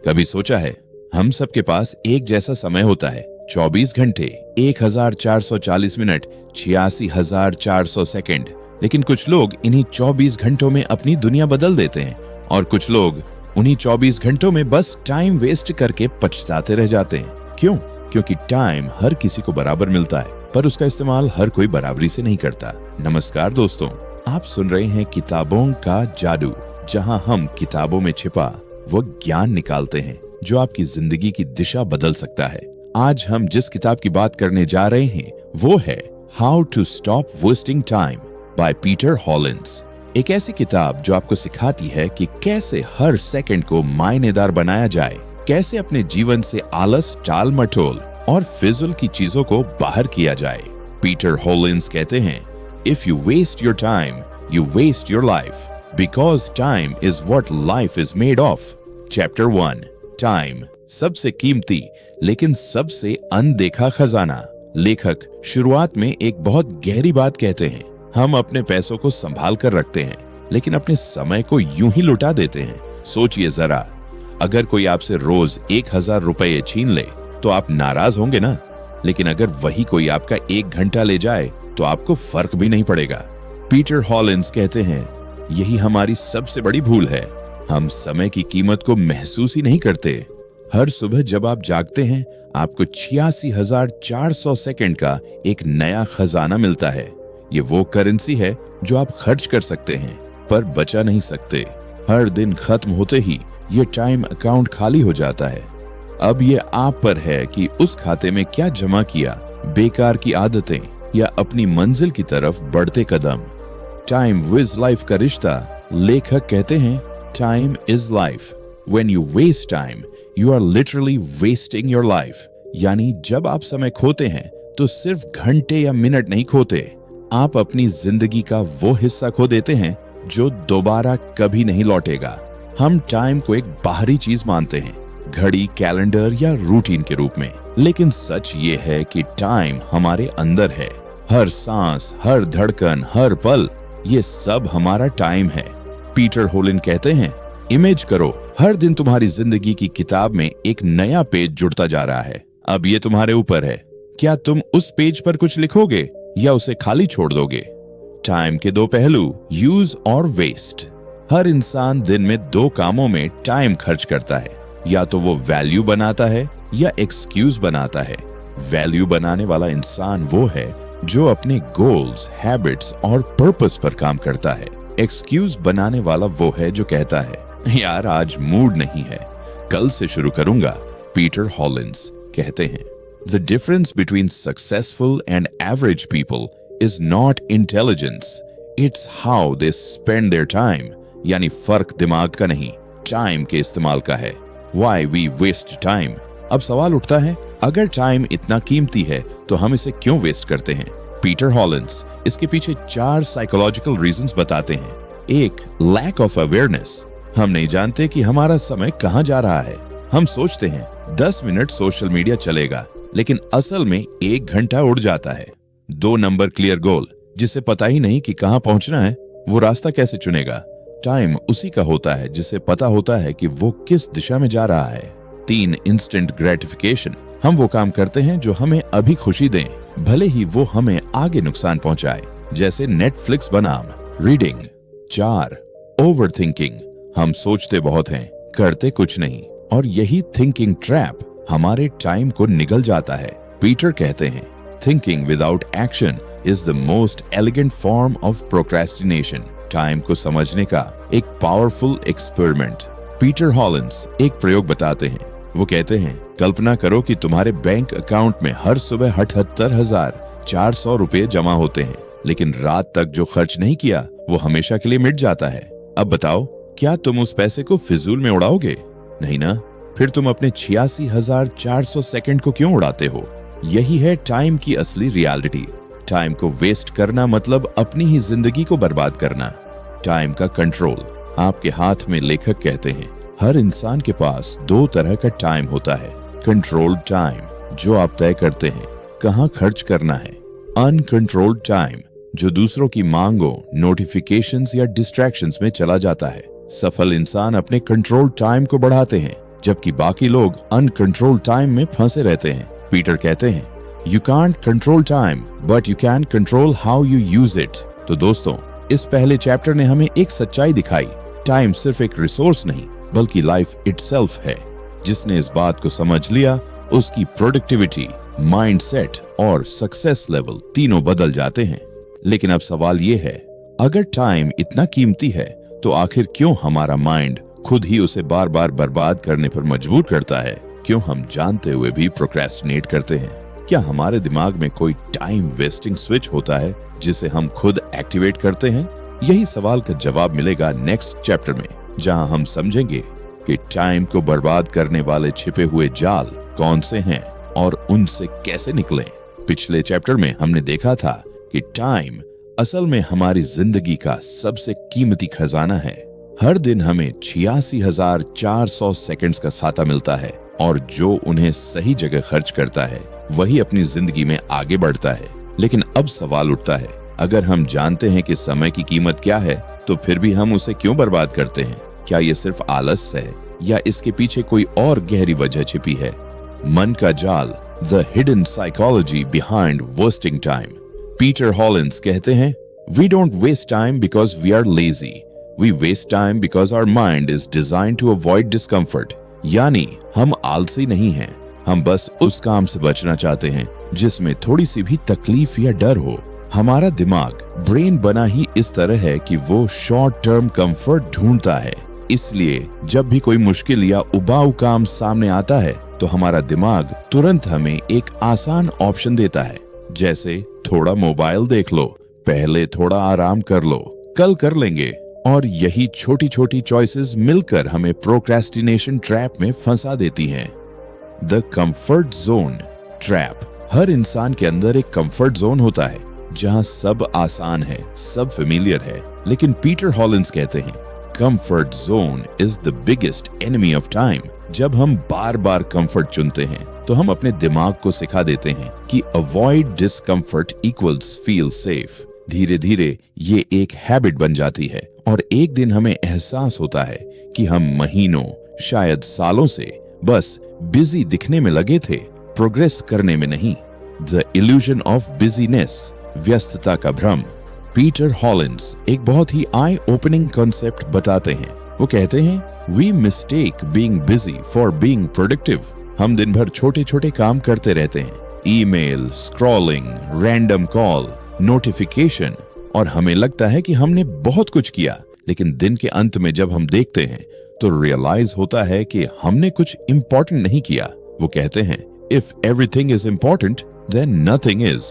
कभी सोचा है हम सबके पास एक जैसा समय होता है, 24 घंटे, 1440 मिनट, 86,400 सेकंड। लेकिन कुछ लोग इन्हीं 24 घंटों में अपनी दुनिया बदल देते हैं और कुछ लोग उन्हीं 24 घंटों में बस टाइम वेस्ट करके पछताते रह जाते हैं। क्यों? क्योंकि टाइम हर किसी को बराबर मिलता है, पर उसका इस्तेमाल हर कोई बराबरी से नहीं करता। नमस्कार दोस्तों, आप सुन रहे हैं किताबों का जादू, जहां हम किताबों में छिपा वो ज्ञान निकालते हैं जो आपकी जिंदगी की दिशा बदल सकता है। आज हम जिस किताब की बात करने जा रहे हैं वो है how to stop wasting time by Peter Hollins. एक ऐसी किताब जो आपको सिखाती है कि कैसे हर सेकंड को मायनेदार बनाया जाए, कैसे अपने जीवन से आलस, टाल मटोल और फिजुल की चीजों को बाहर किया जाए। पीटर हॉलिन्स कहते हैं, if you waste your time, you waste your life, because time is what life is made of. Chapter 1, time, सबसे कीमती लेकिन सबसे अनदेखा खजाना। लेखक शुरुआत में एक बहुत गहरी बात कहते हैं, हम अपने पैसों को संभाल कर रखते हैं लेकिन अपने समय को यूं ही लुटा देते हैं। सोचिए जरा, अगर कोई आपसे रोज 1,000 रुपए छीन ले तो आप नाराज होंगे ना? लेकिन अगर वही कोई आपका 1 घंटा ले जाए तो आपको फर्क भी नहीं पड़ेगा। पीटर हॉलिन्स कहते हैं, यही हमारी सबसे बड़ी भूल है, हम समय की कीमत को महसूस ही नहीं करते। हर सुबह जब आप जागते हैं आपको 86,400 सेकंड का एक नया खजाना मिलता है। ये वो करेंसी है जो आप खर्च कर सकते हैं पर बचा नहीं सकते। हर दिन खत्म होते ही ये टाइम अकाउंट खाली हो जाता है। अब ये आप पर है कि उस खाते में क्या जमा किया, बेकार की आदतें या अपनी मंजिल की तरफ बढ़ते कदम। टाइम विज लाइफ का रिश्ता, लेखक कहते हैं, time is life. When you waste time, you are literally wasting your life. यानी जब आप समय खोते हैं तो सिर्फ घंटे या मिनट नहीं खोते, आप अपनी जिंदगी का वो हिस्सा खो देते हैं जो दोबारा कभी नहीं लौटेगा। हम टाइम को एक बाहरी चीज मानते हैं, घड़ी, कैलेंडर या रूटीन के रूप में, लेकिन सच ये है कि टाइम हमारे अंदर है। हर सांस, हर धड़कन, हर पल, ये सब हमारा टाइम है। पीटर हॉलिन कहते हैं, इमेज करो, हर दिन तुम्हारी जिंदगी की किताब में एक नया पेज जुड़ता जा रहा है। अब ये तुम्हारे ऊपर है, क्या तुम उस पेज पर कुछ लिखोगे या उसे खाली छोड़ दोगे? टाइम के 2 पहलू, यूज और वेस्ट। हर इंसान दिन में 2 कामों में टाइम खर्च करता है, या तो वो वैल्यू बनाता है या एक्सक्यूज बनाता है। वैल्यू बनाने वाला इंसान वो है जो अपने गोल्स, हैबिट्स और पर्पस पर काम करता है। एक्सक्यूज बनाने वाला वो है जो कहता है, यार आज मूड नहीं है, कल से शुरू करूंगा। पीटर हॉलिन्स कहते हैं, The difference between successful and average people is not intelligence, it's how they spend their time. यानी फर्क दिमाग का नहीं, टाइम के इस्तेमाल का है। Why we waste time? अब सवाल उठता है, अगर टाइम इतना कीमती है तो हम इसे क्यों वेस्ट करते हैं? पीटर हॉलिन्स इसके पीछे 4 साइकोलॉजिकल रीजंस बताते हैं। 1, लैक ऑफ अवेयरनेस। हम नहीं जानते कि हमारा समय कहाँ जा रहा है। हम सोचते हैं 10 मिनट सोशल मीडिया चलेगा, लेकिन असल में 1 घंटा उड़ जाता है। 2 नंबर, क्लियर गोल। जिसे पता ही नहीं कि कहां पहुंचना है वो रास्ता कैसे चुनेगा? टाइम उसी का होता है जिसे पता होता है कि वो किस दिशा में जा रहा है। 3, इंस्टेंट ग्रेटिफिकेशन। हम वो काम करते हैं जो हमें अभी खुशी दें, भले ही वो हमें आगे नुकसान पहुंचाए, जैसे नेटफ्लिक्स बनाम रीडिंग। 4, over thinking. हम सोचते बहुत हैं, करते कुछ नहीं, और यही थिंकिंग ट्रैप हमारे टाइम को निगल जाता है। पीटर कहते हैं, thinking without action is the most elegant form of procrastination. Time को समझने का एक पावरफुल एक्सपेरिमेंट। पीटर हॉलिन्स एक प्रयोग बताते हैं। वो कहते हैं, कल्पना करो कि तुम्हारे बैंक अकाउंट में हर सुबह 78,400 रुपए जमा होते हैं, लेकिन रात तक जो खर्च नहीं किया वो हमेशा के लिए मिट जाता है। अब बताओ, क्या तुम उस पैसे को फिजूल में उड़ाओगे? नहीं ना? फिर तुम अपने 86,400 सेकंड को क्यों उड़ाते हो? यही है टाइम की असली रियलिटी। टाइम को वेस्ट करना मतलब अपनी ही जिंदगी को बर्बाद करना। टाइम का कंट्रोल आपके हाथ में, लेखक कहते हैं। हर इंसान के पास 2 तरह का टाइम होता है। कंट्रोल्ड टाइम, जो आप तय करते हैं कहां खर्च करना है। अनकंट्रोल्ड टाइम, जो दूसरों की मांगों, नोटिफिकेशंस या डिस्ट्रैक्शंस में चला जाता है। सफल इंसान अपने कंट्रोल टाइम को बढ़ाते हैं, जबकि बाकी लोग अनकंट्रोल टाइम में फंसे रहते हैं। पीटर कहते हैं, you can't control time but you can control how you use it. तो दोस्तों, इस पहले चैप्टर ने हमें एक सच्चाई दिखाई, टाइम सिर्फ एक रिसोर्स नहीं बल्कि लाइफ इटसेल्फ है। जिसने इस बात को समझ लिया उसकी प्रोडक्टिविटी, माइंडसेट और सक्सेस लेवल तीनों बदल जाते हैं। लेकिन अब सवाल ये है, अगर टाइम इतना कीमती है तो आखिर क्यों हमारा माइंड खुद ही उसे बार बार बर्बाद करने पर मजबूर करता है? क्यों हम जानते हुए भी प्रोक्रेस्टिनेट करते हैं? क्या हमारे दिमाग में कोई टाइम वेस्टिंग स्विच होता है जिसे हम खुद एक्टिवेट करते हैं? यही सवाल का जवाब मिलेगा नेक्स्ट चैप्टर में, जहां हम समझेंगे कि टाइम को बर्बाद करने वाले छिपे हुए जाल कौन से हैं और उनसे कैसे निकलें। पिछले चैप्टर में हमने देखा था कि टाइम असल में हमारी जिंदगी का सबसे कीमती खजाना है। हर दिन हमें 86,400 सेकंड्स का साथा मिलता है और जो उन्हें सही जगह खर्च करता है वही अपनी जिंदगी में आगे बढ़ता है। लेकिन अब सवाल उठता है, अगर हम जानते हैं कि समय की कीमत क्या है तो फिर भी हम उसे क्यों बर्बाद करते हैं? क्या ये सिर्फ आलस है या इसके पीछे कोई और गहरी वजह छिपी है? मन का जाल, the hidden psychology behind wasting time. Peter Hollins कहते हैं, we don't waste time because we are lazy, we waste time because our mind is designed to avoid discomfort. यानी हम आलसी नहीं हैं, हम बस उस काम से बचना चाहते हैं जिसमें थोड़ी सी भी तकलीफ या डर हो। हमारा दिमाग, ब्रेन बना ही इस तरह है कि वो शॉर्ट टर्म कंफर्ट ढूंढता है। इसलिए जब भी कोई मुश्किल या उबाऊ काम सामने आता है तो हमारा दिमाग तुरंत हमें एक आसान ऑप्शन देता है, जैसे थोड़ा मोबाइल देख लो, पहले थोड़ा आराम कर लो, कल कर लेंगे। और यही छोटी छोटी चॉइसेस मिलकर हमें प्रोक्रेस्टिनेशन ट्रैप में फंसा देती हैं। The comfort zone trap. हर इंसान के अंदर एक कंफर्ट जोन होता है जहां सब आसान है, सब फेमिलियर है। लेकिन पीटर हॉलिंस कहते हैं, comfort zone is the biggest enemy of time. जब हम बार बार कंफर्ट चुनते हैं तो हम अपने दिमाग को सिखा देते हैं कि avoid discomfort equals feel safe. धीरे धीरे ये एक हैबिट बन जाती है और एक दिन हमें एहसास होता है कि हम महीनों, शायद सालों से बस बिजी दिखने में लगे थे, प्रोग्रेस करने में नहीं। द इल्यूजन ऑफ बिजीनेस, व्यस्तता का भ्रम। पीटर हॉलिंस एक बहुत ही आई ओपनिंग कॉन्सेप्ट बताते हैं। वो कहते हैं, we mistake being busy for being productive. हम दिन भर छोटे छोटे काम करते रहते हैं, email, scrolling, random call, notification, और हमें लगता है कि हमने बहुत कुछ किया। लेकिन दिन के अंत में जब हम देखते हैं तो रियलाइज होता है कि हमने कुछ इंपॉर्टेंट नहीं किया। वो कहते हैं, if everything is important then nothing is.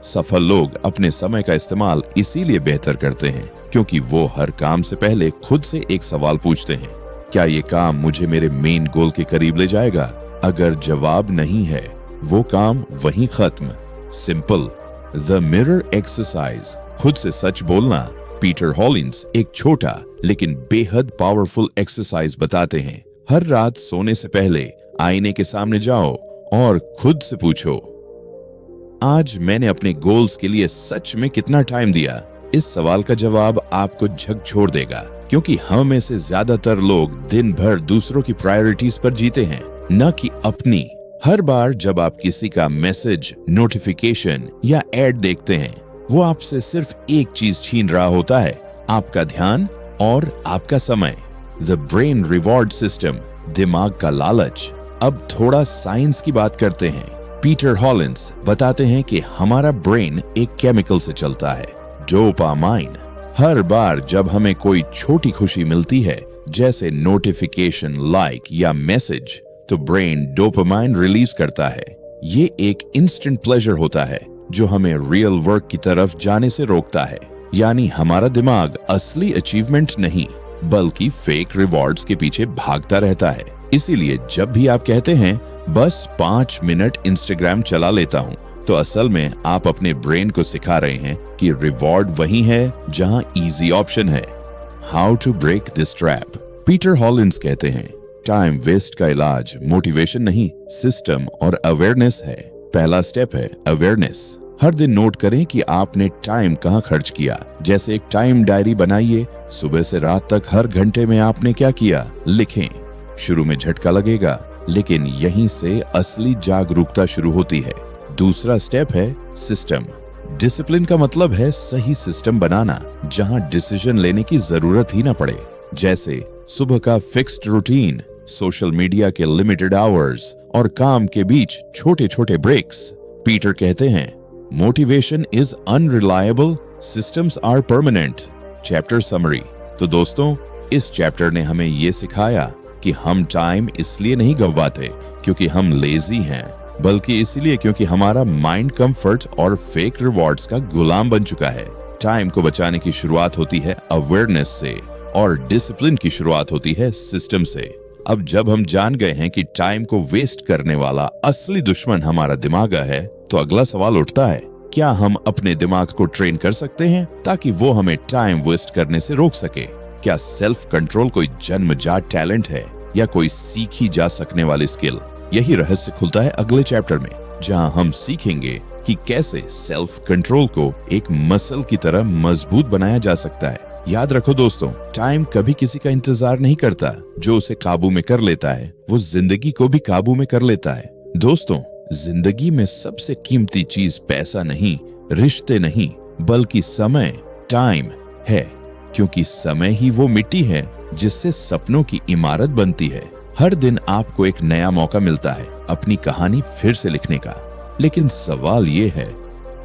सफल लोग अपने समय का इस्तेमाल इसीलिए बेहतर करते हैं क्योंकि वो हर काम से पहले खुद से एक सवाल पूछते हैं, क्या ये काम मुझे मेरे मेन गोल के करीब ले जाएगा? अगर जवाब नहीं है, वो काम वहीं खत्म। सिंपल। द मिरर एक्सरसाइज, खुद से सच बोलना। पीटर हॉलिंस एक छोटा लेकिन बेहद पावरफुल एक्सरसाइज बताते हैं। हर रात सोने से पहले आईने के सामने जाओ और खुद से पूछो, आज मैंने अपने गोल्स के लिए सच में कितना टाइम दिया? इस सवाल का जवाब आपको झकझोर देगा, क्योंकि हम में से ज्यादातर लोग दिन भर दूसरों की प्रायोरिटीज पर जीते हैं, न कि अपनी। हर बार जब आप किसी का मैसेज, नोटिफिकेशन या एड देखते हैं, वो आपसे सिर्फ एक चीज छीन रहा होता है, आपका ध्यान और आपका समय। द ब्रेन रिवॉर्ड सिस्टम, दिमाग का लालच। अब थोड़ा साइंस की बात करते हैं। पीटर हॉलिंस बताते हैं कि हमारा ब्रेन एक केमिकल से चलता है, डोपामाइन। हर बार जब हमें कोई छोटी खुशी मिलती है, जैसे नोटिफिकेशन, लाइक या मैसेज, तो ब्रेन डोपामाइन रिलीज करता है। ये एक इंस्टेंट प्लेजर होता है जो हमें रियल वर्क की तरफ जाने से रोकता है। यानी हमारा दिमाग असली अचीवमेंट नहीं बल्कि फेक रिवॉर्ड्स के पीछे भागता रहता है। इसीलिए जब भी आप कहते हैं बस 5 मिनट इंस्टाग्राम चला लेता हूँ, तो असल में आप अपने ब्रेन को सिखा रहे हैं कि रिवॉर्ड वही है जहां इजी ऑप्शन है। How to break this trap. Peter Hollins कहते हैं, टाइम वेस्ट का इलाज मोटिवेशन नहीं, सिस्टम और अवेयरनेस है। पहला स्टेप है अवेयरनेस। हर दिन नोट करें कि आपने टाइम कहाँ खर्च किया। जैसे एक टाइम डायरी बनाइए, सुबह से रात तक हर घंटे में आपने क्या किया लिखें। शुरू में झटका लगेगा, लेकिन यहीं से असली जागरूकता शुरू होती है। दूसरा स्टेप है सिस्टम। डिसिप्लिन का मतलब है सही सिस्टम बनाना, जहां डिसीजन लेने की जरूरत ही ना पड़े। जैसे सुबह का फिक्स्ड रूटीन, सोशल मीडिया के लिमिटेड आवर्स और काम के बीच छोटे छोटे ब्रेक्स। पीटर कहते हैं, motivation is unreliable, systems are permanent. Chapter summary. तो दोस्तों, इस चैप्टर ने हमें ये सिखाया कि हम टाइम इसलिए नहीं गंवाते क्योंकि हम लेजी हैं, बल्कि इसलिए क्योंकि हमारा माइंड कंफर्ट और फेक रिवॉर्ड्स का गुलाम बन चुका है। टाइम को बचाने की शुरुआत होती है अवेयरनेस से और डिसिप्लिन की शुरुआत होती है सिस्टम से। अब जब हम जान गए हैं कि टाइम को वेस्ट करने वाला असली दुश्मन हमारा दिमाग है, तो अगला सवाल उठता है, क्या हम अपने दिमाग को ट्रेन कर सकते हैं ताकि वो हमें टाइम वेस्ट करने से रोक सके? क्या सेल्फ कंट्रोल कोई जन्मजात टैलेंट है या कोई सीखी जा सकने वाली स्किल? यही रहस्य खुलता है अगले चैप्टर में, जहां हम सीखेंगे कि कैसे सेल्फ कंट्रोल को एक मसल की तरह मजबूत बनाया जा सकता है। याद रखो दोस्तों, टाइम कभी किसी का इंतजार नहीं करता। जो उसे काबू में कर लेता है, वो जिंदगी को भी काबू में कर लेता है। दोस्तों, जिंदगी में सबसे कीमती चीज पैसा नहीं, रिश्ते नहीं, बल्कि समय, टाइम है। क्योंकि समय ही वो मिट्टी है जिससे सपनों की इमारत बनती है। हर दिन आपको एक नया मौका मिलता है अपनी कहानी फिर से लिखने का। लेकिन सवाल ये है,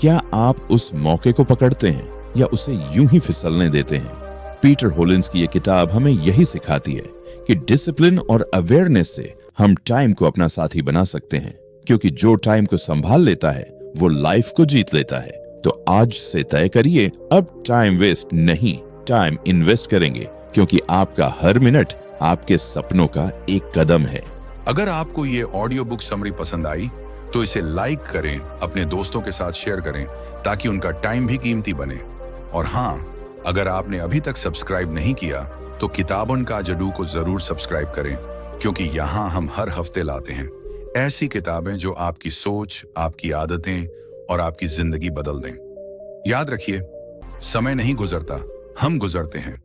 क्या आप उस मौके को पकड़ते हैं या उसे यूं ही फिसलने देते हैं? पीटर होलिंस की ये किताब हमें यही सिखाती है कि डिसिप्लिन और अवेयरनेस से हम टाइम को अपना साथी बना सकते हैं। क्योंकि जो टाइम को संभाल लेता है, वो लाइफ को जीत लेता है। तो आज से तय करिए, अब टाइम वेस्ट नहीं, टाइम इन्वेस्ट करेंगे, क्योंकि आपका हर मिनट आपके सपनों का एक कदम है। अगर आपको ये ऑडियो बुक समरी पसंद आई तो इसे लाइक करें, अपने दोस्तों के साथ शेयर करें ताकि उनका टाइम भी कीमती बने। और हाँ, अगर आपने अभी तक सब्सक्राइब नहीं किया तो किताबन का जादू को जरूर सब्सक्राइब करें, क्योंकि यहाँ हम हर हफ्ते लाते हैं ऐसी किताबें जो आपकी सोच, आपकी आदतें और आपकी जिंदगी बदल दें। याद रखिए, समय नहीं गुजरता, हम गुजरते हैं।